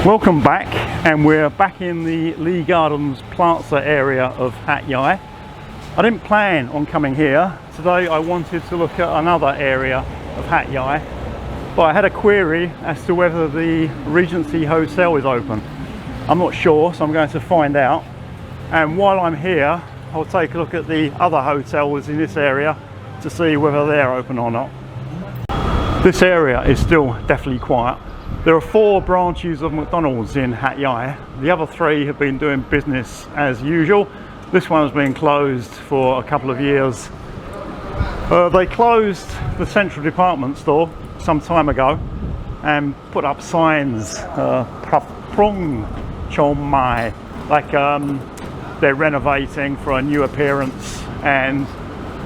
Welcome back, and we're back in the Lee Gardens Plaza area of Hat Yai. I didn't plan on coming here. Today I wanted to look at another area of Hat Yai, but I had a query as to whether the Regency Hotel is open. I'm not sure, so I'm going to find out. And while I'm here, I'll take a look at the other hotels in this area to see whether they're open or not. This area is still definitely quiet. There are 4 branches of McDonald's in Hat Yai. The other 3 have been doing business as usual. This one has been closed for a couple of years. They closed the central department store some time ago and put up signs, prong chom mai, like they're renovating for a new appearance, and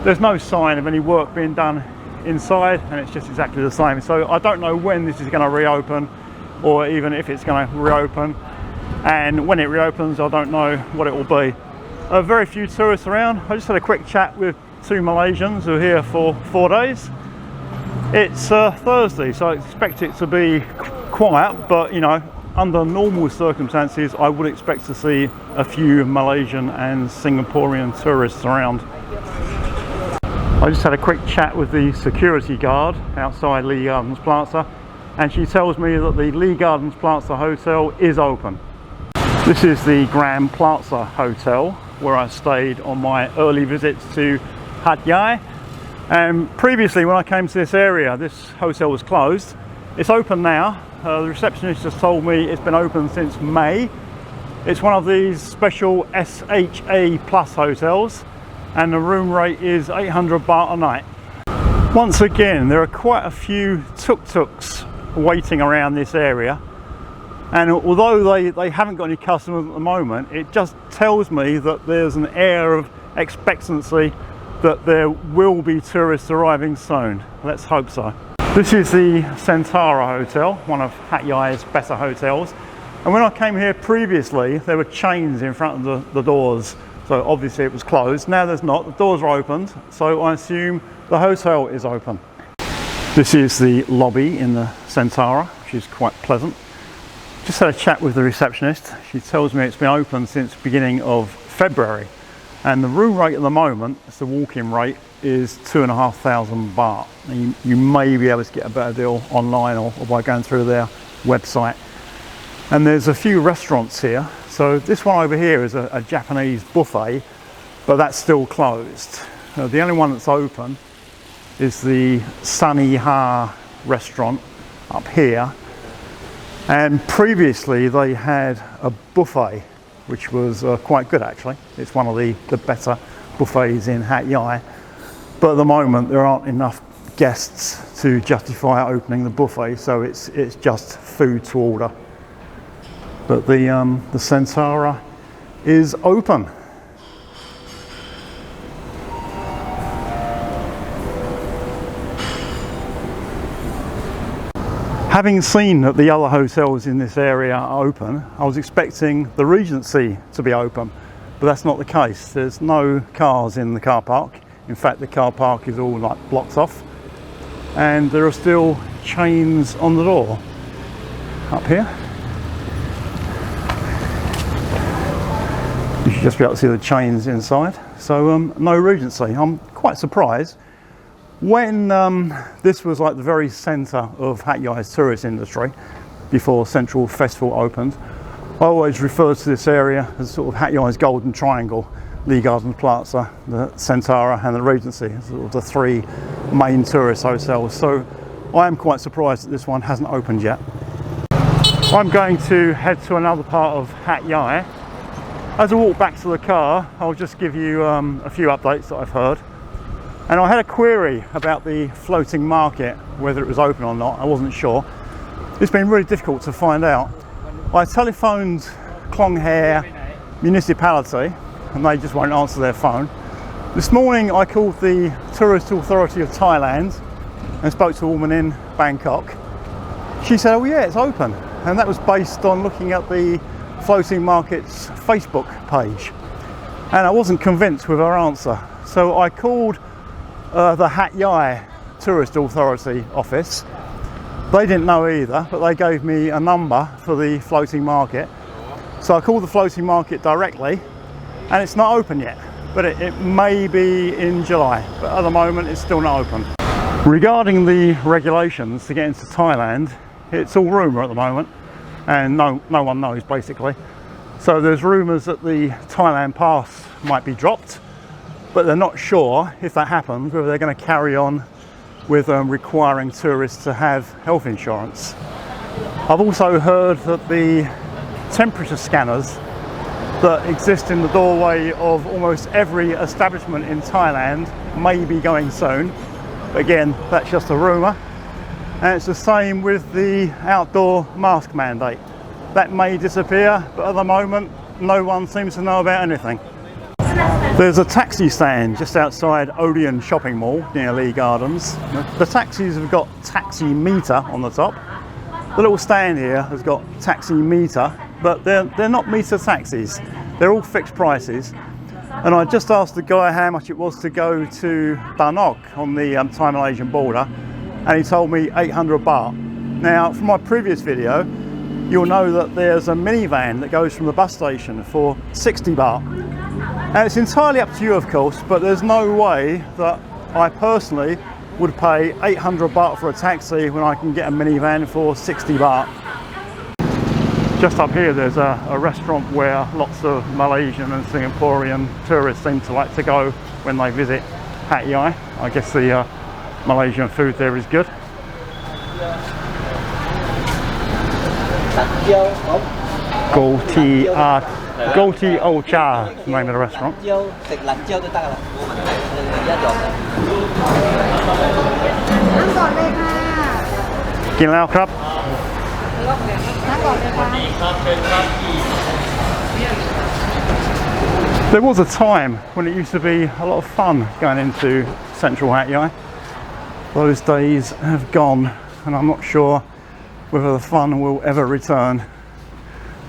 there's no sign of any work being done inside, and it's just exactly the same. So I don't know when this is going to reopen, or even if it's going to reopen, and when it reopens I don't know what it will be. Very few tourists around. I just had a quick chat with 2 Malaysians who are here for 4 days. It's Thursday, so I expect it to be quiet, but you know, under normal circumstances I would expect to see a few Malaysian and Singaporean tourists around. I just had a quick chat with the security guard outside Lee Gardens Plaza, and she tells me that the Lee Gardens Plaza Hotel is open. This is the Grand Plaza Hotel where I stayed on my early visits to Hat Yai. And previously when I came to this area, this hotel was closed. It's open now. The receptionist just told me it's been open since May. It's one of these special SHA Plus hotels, and the room rate is 800 baht a night. Once again, there are quite a few tuk-tuks waiting around this area, and although they haven't got any customers at the moment, it just tells me that there's an air of expectancy that there will be tourists arriving soon. Let's hope so. This is the Centaura Hotel, one of Hat Yai's better hotels, and when I came here previously there were chains in front of the doors. So obviously it was closed. Now there's not. The doors are opened, so I assume the hotel is open. This is the lobby in the Centaura, which is quite pleasant. Just had a chat with the receptionist. She tells me it's been open since the beginning of February, and the room rate at the moment, it's the walk-in rate, is 2,500 baht. And you may be able to get a better deal online or by going through their website. And there's a few restaurants here. So this one over here is a Japanese buffet, but that's still closed. The only one that's open is the Sunny Ha restaurant up here. And previously they had a buffet, which was quite good actually. It's one of the better buffets in Hat Yai. But at the moment there aren't enough guests to justify opening the buffet, so it's just food to order. But the Centaura is open. Having seen that the other hotels in this area are open, I was expecting the Regency to be open, but that's not the case. There's no cars in the car park. In fact, the car park is all like blocked off, and there are still chains on the door up here. You should just be able to see the chains inside. So no Regency. I'm quite surprised. When this was like the very centre of Hat Yai's tourist industry, before Central Festival opened, I always referred to this area as sort of Hat Yai's golden triangle: Lee Gardens Plaza, the Centaura and the Regency, sort of the 3 main tourist hotels. So I am quite surprised that this one hasn't opened yet. I'm going to head to another part of Hat Yai. As I walk back to the car, I'll just give you a few updates that I've heard. And I had a query about the floating market, whether it was open or not. I wasn't sure. It's been really difficult to find out. I telephoned Klong Hair Municipality, and they just won't answer their phone. This morning I called the Tourist Authority of Thailand and spoke to a woman in Bangkok. She said, oh yeah, it's open. And that was based on looking at the Floating Market's Facebook page. And I wasn't convinced with her answer. So I called the Hat Yai Tourist Authority office, They didn't know either, but they gave me a number for the floating market. So I called the floating market directly, and it's not open yet, but it may be in July, but at the moment it's still not open. Regarding the regulations to get into Thailand, it's all rumour at the moment, and no one knows basically. So there's rumours that the Thailand pass might be dropped, but they're not sure if that happens whether they're going to carry on with requiring tourists to have health insurance. I've also heard that the temperature scanners that exist in the doorway of almost every establishment in Thailand may be going soon. But again, that's just a rumour. And it's the same with the outdoor mask mandate. That may disappear, but at the moment, no one seems to know about anything. There's a taxi stand just outside Odeon Shopping Mall near Lee Gardens. The taxis have got taxi meter on the top. The little stand here has got taxi meter, but they're not meter taxis. They're all fixed prices. And I just asked the guy how much it was to go to Danok on the Thai-Malaysian border, and he told me 800 baht. Now, from my previous video, you'll know that there's a minivan that goes from the bus station for 60 baht. And it's entirely up to you, of course, but there's no way that I personally would pay 800 baht for a taxi when I can get a minivan for 60 baht. Just up here there's a restaurant where lots of Malaysian and Singaporean tourists seem to like to go when they visit Hat Yai. I guess the Malaysian food there is good. Gold Tea Old Cha is the name of the restaurant.กินแล้วครับ There was a time when it used to be a lot of fun going into central Hat Yai. Those days have gone, and I'm not sure whether the fun will ever return.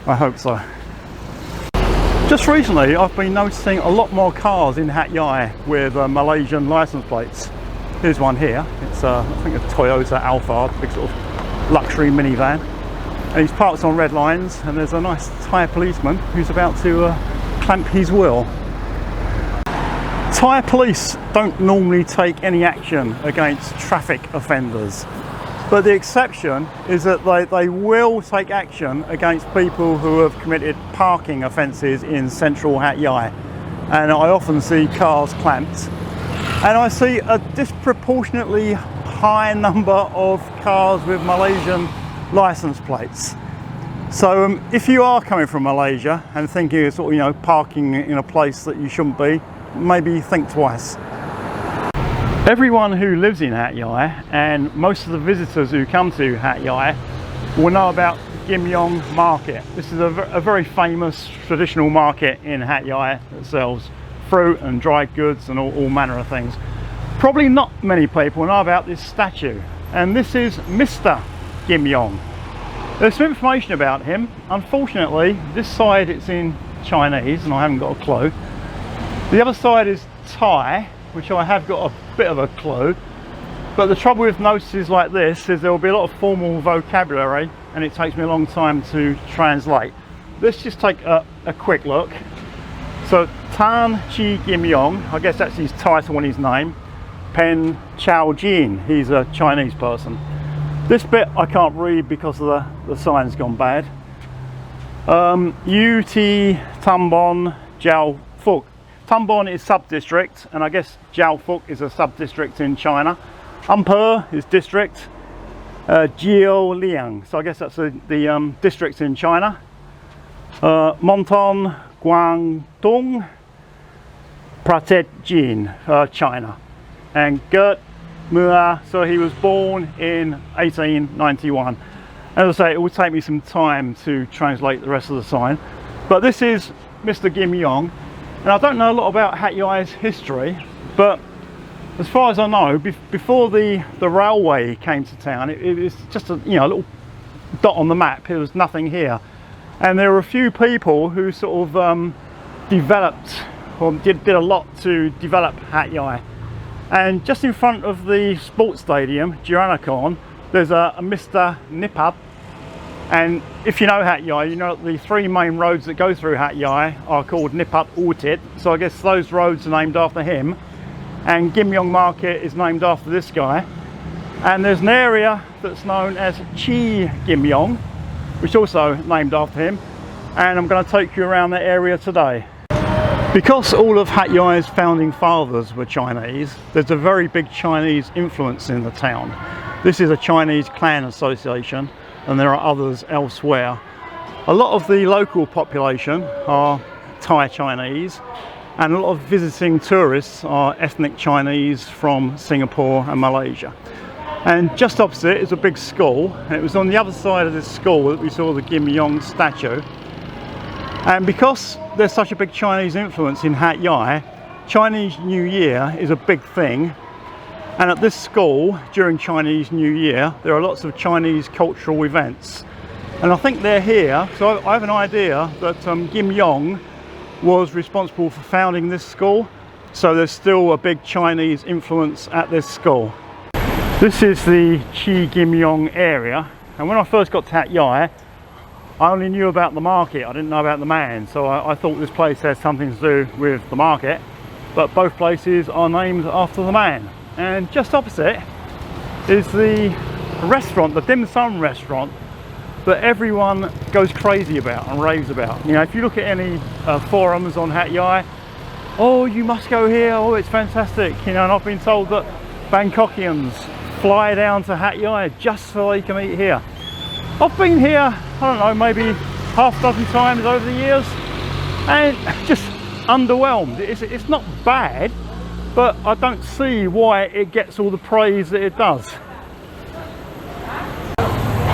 I hope so. Just recently I've been noticing a lot more cars in Hat Yai with Malaysian license plates. Here's one here. It's I think a Toyota Alphard, big sort of luxury minivan. And he's parked on red lines, and there's a nice Thai policeman who's about to clamp his wheel. Thai police don't normally take any action against traffic offenders, but the exception is that they will take action against people who have committed parking offences in central Hat Yai. And I often see cars clamped, and I see a disproportionately high number of cars with Malaysian license plates. So if you are coming from Malaysia and thinking of sort of, parking in a place that you shouldn't be, maybe think twice. Everyone who lives in Hat Yai and most of the visitors who come to Hat Yai will know about Gim Yong Market. This is a very famous traditional market in Hat Yai that sells fruit and dried goods and all manner of things. Probably not many people know about this statue, and this is Mr. Gim Yong. There's some information about him. Unfortunately, this side it's in Chinese and I haven't got a clue. The other side is Thai, which I have got a bit of a clue. But the trouble with notices like this is there will be a lot of formal vocabulary, and it takes me a long time to translate. Let's just take a quick look. So Tan Chee Gim Yong, I guess that's his title and his name. Pen Chao Jin, he's a Chinese person. This bit I can't read because of the sign's gone bad. UT Tambon Jiao Fuk. Tambon is sub-district, and I guess Jiao Fuk is a sub-district in China. Ampere is district. Jiao Liang, so I guess that's the districts in China. Monton Guangdong Pratet Jin, China. And Gert Mua, so he was born in 1891. As I say, it will take me some time to translate the rest of the sign. But this is Mr. Gim Yong, and I don't know a lot about Hat Yai's history, but as far as I know, before the railway came to town, it was just a little dot on the map. There was nothing here, and there were a few people who sort of developed or did a lot to develop Hat Yai. And just in front of the sports stadium, Jiranakorn, There's a Mr. Nippab, and if you know Hat Yai, you know the three main roads that go through Hat Yai are called Nippab Utit, so I guess those roads are named after him. And Yong Market is named after this guy. And there's an area that's known as Chee Gim Yong, which is also named after him. And I'm going to take you around that area today. Because all of Hat Yai's founding fathers were Chinese, there's a very big Chinese influence in the town. This is a Chinese clan association, and there are others elsewhere. A lot of the local population are Thai Chinese, and a lot of visiting tourists are ethnic Chinese from Singapore and Malaysia. And just opposite is a big school, and it was on the other side of this school that we saw the Gim Yong statue. And because there's such a big Chinese influence in Hat Yai, Chinese New Year is a big thing. And at this school, during Chinese New Year, there are lots of Chinese cultural events. And I think they're here, so I have an idea that Gim Yong was responsible for founding this school. So there's still a big Chinese influence at this school. This is the Chee Gim Yong area. And when I first got to Hat Yai, I only knew about the market, I didn't know about the man. So I thought this place had something to do with the market. But both places are named after the man. And just opposite is the restaurant, the dim sum restaurant, that everyone goes crazy about and raves about. You know, if you look at any forums on Hat Yai, oh, you must go here, oh, it's fantastic. You know, and I've been told that Bangkokians fly down to Hat Yai just so they can eat here. I've been here, I don't know, maybe half a dozen times over the years, and just underwhelmed. It's not bad, but I don't see why it gets all the praise that it does.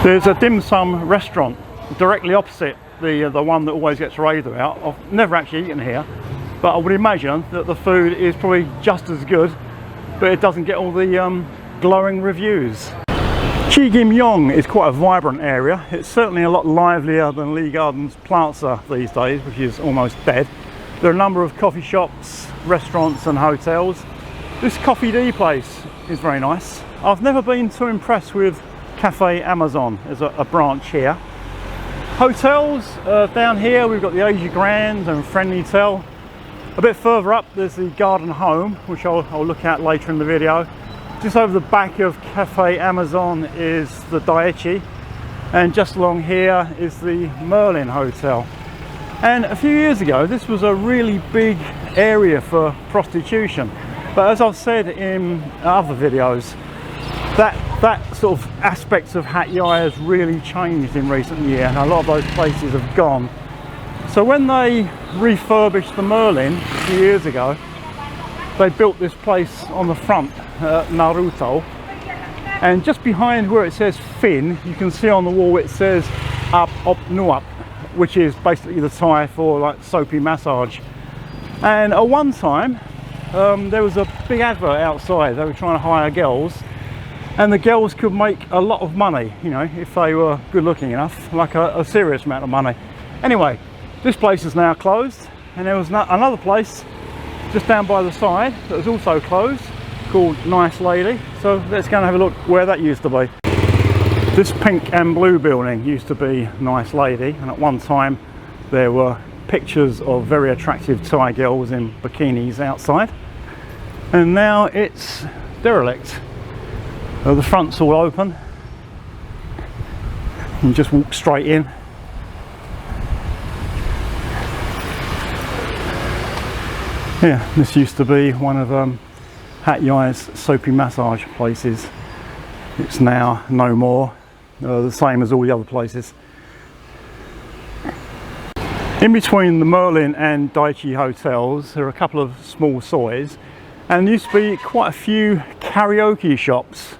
There's a dim sum restaurant directly opposite the one that always gets raved about. I've never actually eaten here, but I would imagine that the food is probably just as good, but it doesn't get all the glowing reviews. Chee Gim Yong is quite a vibrant area. It's certainly a lot livelier than Lee Gardens Plaza these days, which is almost dead. There are a number of coffee shops, restaurants and hotels. This Coffee D place is very nice. I've never been too impressed with Cafe Amazon as a branch here. Hotels, down here we've got the Asia Grand and Friendly Tel. A bit further up there's the Garden Home, which I'll look at later in the video. Just over the back of Cafe Amazon is the Daechi, and just along here is the Merlin Hotel. And a few years ago this was a really big area for prostitution, but as I've said in other videos, that sort of aspect of Hat Yai has really changed in recent years, and a lot of those places have gone. So when they refurbished the Merlin a few years ago, they built this place on the front, Naruto, and just behind where it says Fin, you can see on the wall it says Up Op Nuap, which is basically the Thai for like soapy massage. And at one time there was a big advert outside. They were trying to hire girls, and the girls could make a lot of money, you know, if they were good looking enough, like a serious amount of money. Anyway, this place is now closed, and there was another place just down by the side that was also closed called Nice Lady. So let's go and have a look where that used to be. This pink and blue building used to be Nice Lady, and at one time there were pictures of very attractive Thai girls in bikinis outside, and now it's derelict. The front's all open, you just walk straight in. Yeah, this used to be one of Hat Yai's soapy massage places. It's now no more, the same as all the other places. In between the Merlin and Daechi hotels there are a couple of small sois, and there used to be quite a few karaoke shops,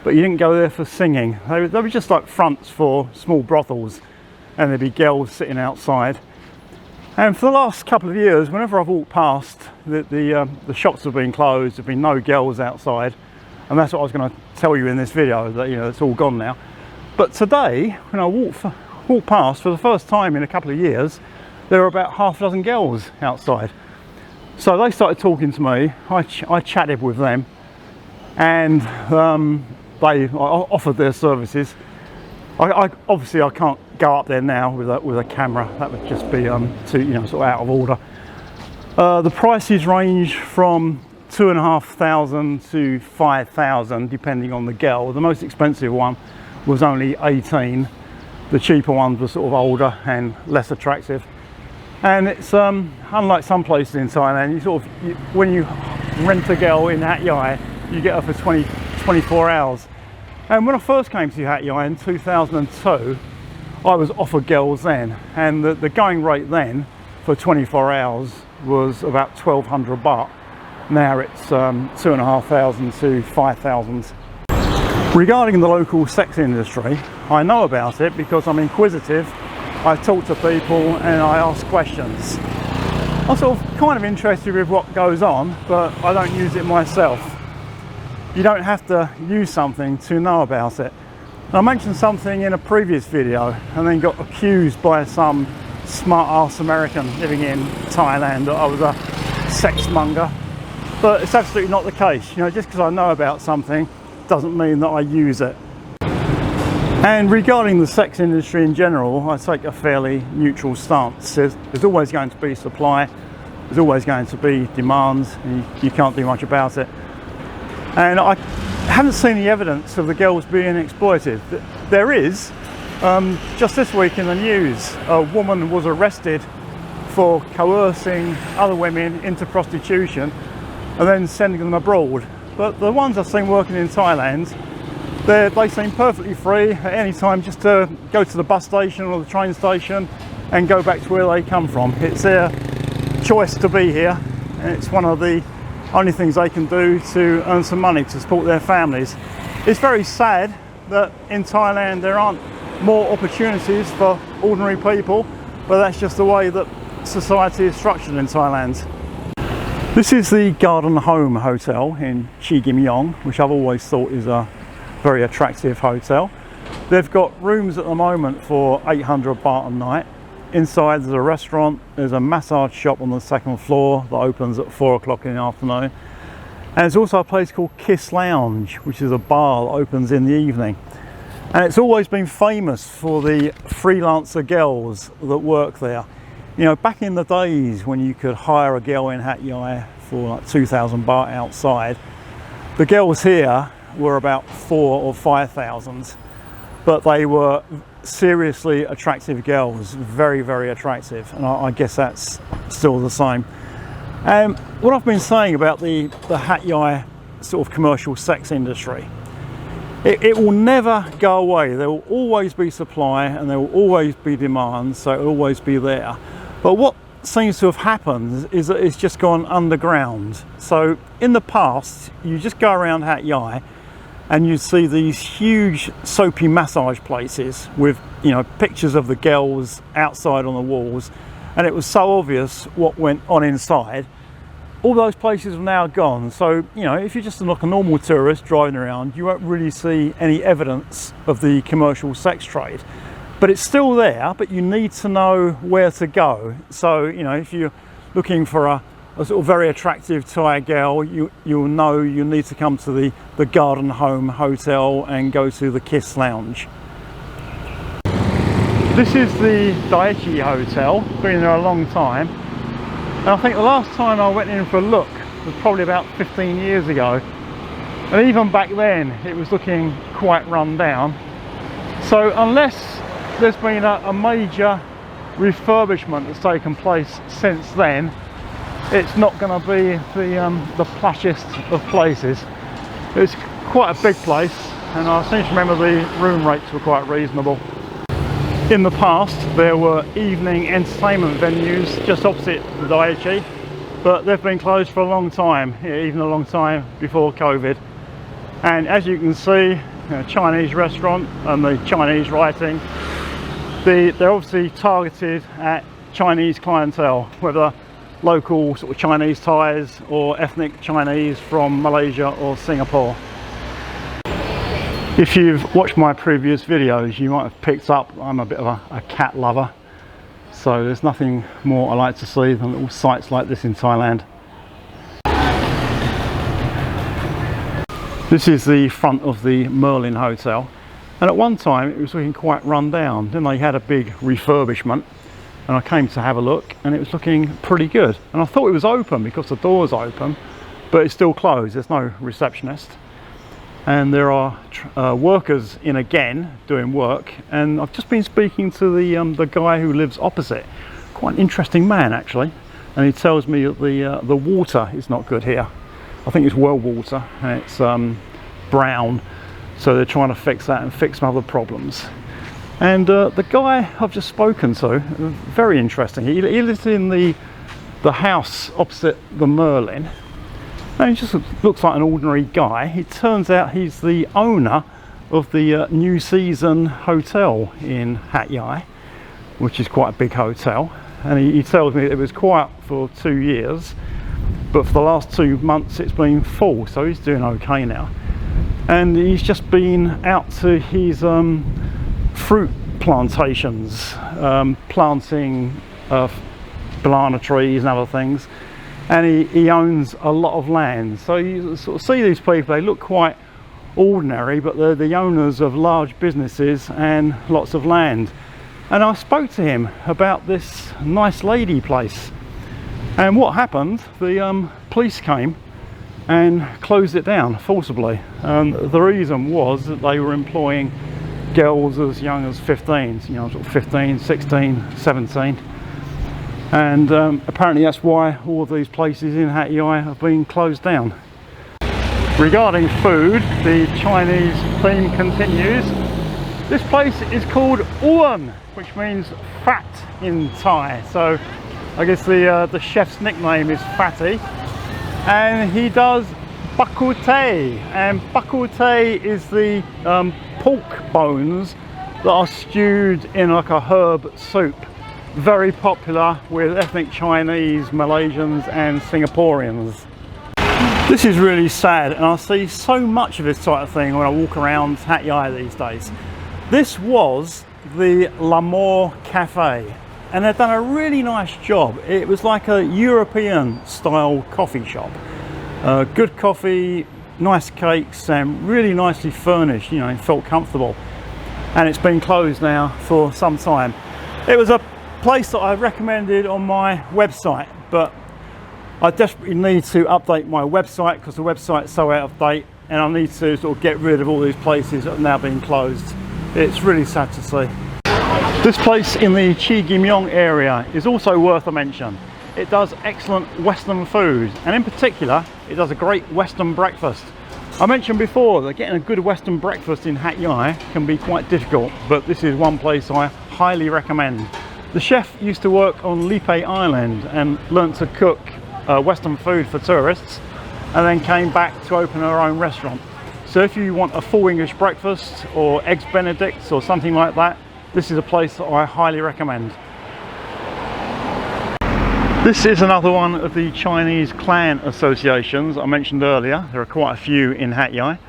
but you didn't go there for singing. They were just like fronts for small brothels, and there'd be girls sitting outside. And for the last couple of years, whenever I've walked past, the shops have been closed, there've been no girls outside, and that's what I was going to tell you in this video, that, you know, it's all gone now. But today, when I walked past for the first time in a couple of years, there were about half a dozen girls outside. So they started talking to me, I chatted with them, and they offered their services. I obviously I can't go up there now with a camera. That would just be too, you know, sort of out of order. The prices range from 2,500 to 5,000 depending on the girl. The most expensive one was only 18. The cheaper ones were sort of older and less attractive. And it's unlike some places in Thailand, when you rent a girl in Hat Yai, you get her for 24 hours. And when I first came to Hat Yai in 2002, I was offered girls then, and the going rate then for 24 hours was about 1,200 baht. Now it's 2,500 to 5,000. Regarding the local sex industry, I know about it because I'm inquisitive. I talk to people and I ask questions. I'm sort of kind of interested with what goes on, but I don't use it myself. You don't have to use something to know about it. I mentioned something in a previous video and then got accused by some smart-ass American living in Thailand that I was a sex monger. But it's absolutely not the case. You know, just because I know about something doesn't mean that I use it. And regarding the sex industry in general, I take a fairly neutral stance. There's always going to be supply, there's always going to be demand, and you can't do much about it. And I haven't seen any evidence of the girls being exploited. There is. Just this week in the news, a woman was arrested for coercing other women into prostitution and then sending them abroad. But the ones I've seen working in Thailand, they seem perfectly free at any time just to go to the bus station or the train station and go back to where they come from. It's their choice to be here, and it's one of the only things they can do to earn some money to support their families. It's very sad that in Thailand there aren't more opportunities for ordinary people, but that's just the way that society is structured in Thailand. This is the Garden Home Hotel in Chee Gim Yong, which I've always thought is a very attractive hotel. They've got rooms at the moment for 800 baht a night. Inside there's a restaurant, there's a massage shop on the second floor that opens at 4 o'clock in the afternoon. And there's also a place called Kiss Lounge, which is a bar that opens in the evening. And it's always been famous for the freelancer girls that work there. You know, back in the days when you could hire a girl in Hat Yai for like 2,000 baht outside, the girls here were about 4,000 or 5,000, but they were seriously attractive girls, very, very attractive, and I guess that's still the same. What I've been saying about the Hat Yai sort of commercial sex industry, it will never go away. There will always be supply and there will always be demand, so it will always be there. But what seems to have happened is that it's just gone underground. So in the past, you just go around Hat Yai and you see these huge soapy massage places with, you know, pictures of the girls outside on the walls, and it was so obvious what went on inside. All those places are now gone, so you know, if you're just like a normal tourist driving around, you won't really see any evidence of the commercial sex trade. But it's still there, but you need to know where to go. So you know, if you're looking for a sort of very attractive Thai girl, you'll know you need to come to the Garden Home Hotel and go to the Kiss Lounge. This is the Daiichi Hotel, been there a long time. And I think the last time I went in for a look was probably about 15 years ago. And even back then, it was looking quite run down. So unless there's been a major refurbishment that's taken place since then, it's not going to be the plushest of places. It's quite a big place, and I seem to remember the room rates were quite reasonable. In the past, there were evening entertainment venues just opposite the Daiichi, but they've been closed for a long time, even a long time before COVID. And as you can see, a Chinese restaurant and the Chinese writing, they're obviously targeted at Chinese clientele, whether local sort of Chinese Thais or ethnic Chinese from Malaysia or Singapore. If you've watched my previous videos, you might have picked up I'm a bit of a cat lover, so there's nothing more I like to see than little sites like this in Thailand. This is the front of the Merlin Hotel, and at one time it was looking quite run down. Then they had a big refurbishment, and I came to have a look, and it was looking pretty good. And I thought it was open because the door's open, but it's still closed. There's no receptionist, and there are workers in again doing work. And I've just been speaking to the guy who lives opposite. Quite an interesting man actually, and he tells me that the water is not good here. I think it's well water, and it's brown, so they're trying to fix that and fix some other problems. And the guy I've just spoken to, very interesting. He lives in the house opposite the Merlin, and he just looks like an ordinary guy. It turns out he's the owner of the New Season Hotel in Hat Yai, which is quite a big hotel. And he tells me it was quiet for 2 years, but for the last 2 months it's been full, so he's doing okay now. And he's just been out to his fruit plantations, planting banana trees and other things, and he owns a lot of land. So you sort of see these people, they look quite ordinary, but they're the owners of large businesses and lots of land. And I spoke to him about this nice lady place, and what happened, the police came and closed it down forcibly. The reason was that they were employing girls as young as 15, you know, sort of 15, 16, 17. And apparently that's why all of these places in Hat Yai have been closed down. Regarding food, the Chinese theme continues. This place is called Uan, which means fat in Thai. So I guess the chef's nickname is Fatty. And he does bakute, and bakute is the pork bones that are stewed in like a herb soup. Very popular with ethnic Chinese, Malaysians and Singaporeans. This is really sad, and I see so much of this type of thing when I walk around Hat Yai these days. This was the L'Amour Cafe, and they've done a really nice job. It was like a European style coffee shop. Good coffee, nice cakes, and really nicely furnished, you know, it felt comfortable. And it's been closed now for some time. It was a place that I recommended on my website, but I desperately need to update my website because the website's so out of date, and I need to sort of get rid of all these places that have now been closed. It's really sad to see. This place in the Chee Gim Yong area is also worth a mention. It does excellent Western food, and in particular it does a great Western breakfast. I mentioned before that getting a good Western breakfast in Hat Yai can be quite difficult, but this is one place I highly recommend. The chef used to work on Lipe Island and learnt to cook Western food for tourists, and then came back to open her own restaurant. So if you want a full English breakfast or eggs benedict or something like that, this is a place that I highly recommend. This is another one of the Chinese clan associations I mentioned earlier. There are quite a few in Hat Yai.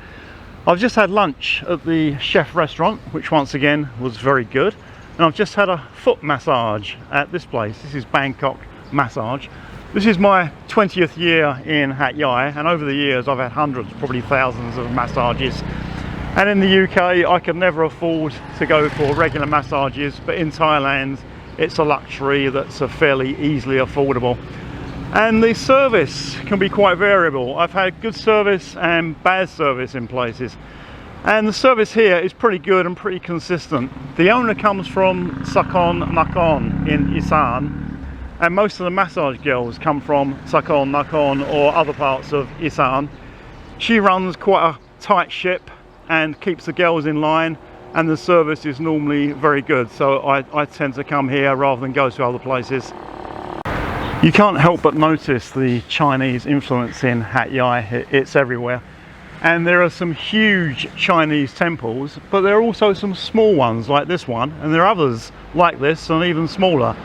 I've just had lunch at the chef restaurant, which once again was very good. And I've just had a foot massage at this place. This is Bangkok Massage. This is my 20th year in Hat Yai, and over the years I've had hundreds, probably thousands of massages. And in the UK I could never afford to go for regular massages, but in Thailand it's a luxury that's fairly easily affordable. And the service can be quite variable. I've had good service and bad service in places. And the service here is pretty good and pretty consistent. The owner comes from Sakon Nakhon in Isan, and most of the massage girls come from Sakon Nakhon or other parts of Isan. She runs quite a tight ship and keeps the girls in line, and the service is normally very good, so I tend to come here rather than go to other places. You can't help but notice the Chinese influence in Hat Yai. It's everywhere. And there are some huge Chinese temples, but there are also some small ones like this one, and there are others like this and even smaller.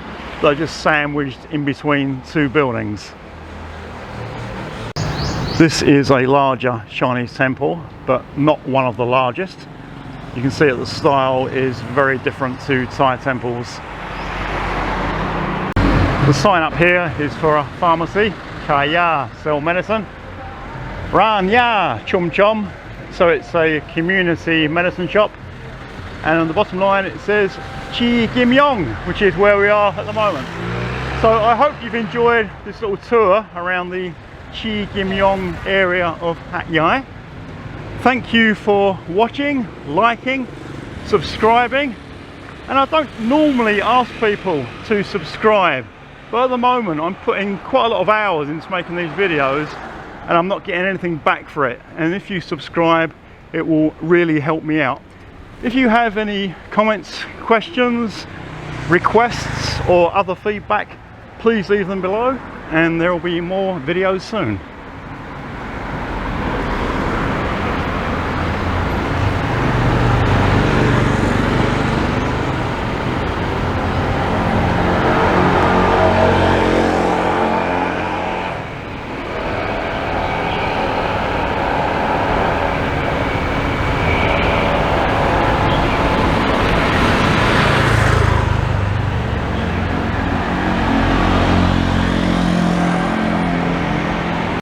They're just sandwiched in between two buildings. This is a larger Chinese temple, but not one of the largest. You can see that the style is very different to Thai temples. The sign up here is for a pharmacy. Kaya sell medicine. Ran ya chum chum so it's a community medicine shop, and on the bottom line it says Chee Gim Yong, which is where we are at the moment. So I hope you've enjoyed this little tour around the Chee Gim Yong area of Hat Yai. Thank you for watching, liking, subscribing. And I don't normally ask people to subscribe, but at the moment I'm putting quite a lot of hours into making these videos and I'm not getting anything back for it. And if you subscribe, it will really help me out. If you have any comments, questions, requests or other feedback, please leave them below and there will be more videos soon.